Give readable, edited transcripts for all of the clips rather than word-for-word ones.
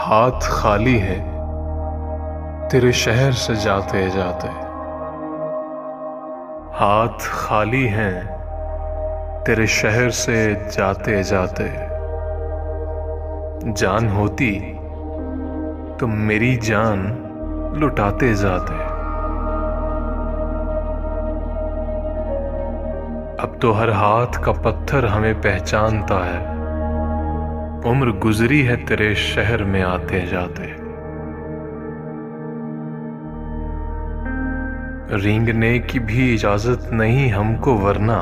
हाथ खाली हैं तेरे शहर से जाते जाते। हाथ खाली हैं तेरे शहर से जाते जाते। जान होती तो मेरी जान लुटाते जाते। अब तो हर हाथ का पत्थर हमें पहचानता है। उम्र गुजरी है तेरे शहर में आते जाते। रेंगने की भी इजाजत नहीं हमको, वरना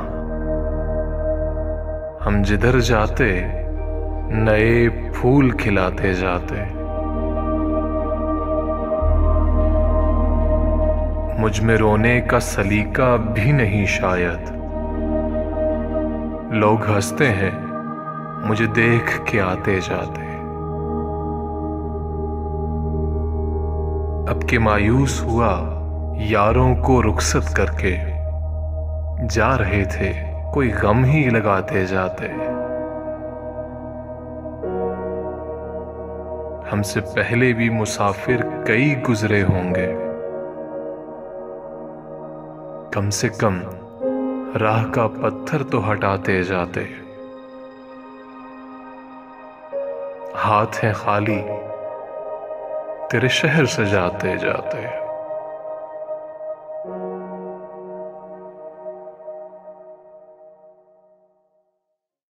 हम जिधर जाते नए फूल खिलाते जाते। मुझ में रोने का सलीका भी नहीं शायद। लोग हंसते हैं मुझे देख के आते जाते। अब के मायूस हुआ यारों को रुखसत करके। जा रहे थे कोई गम ही लगाते जाते। हमसे पहले भी मुसाफिर कई गुजरे होंगे। कम से कम राह का पत्थर तो हटाते जाते। हाथ हैं खाली तेरे शहर से जाते जाते।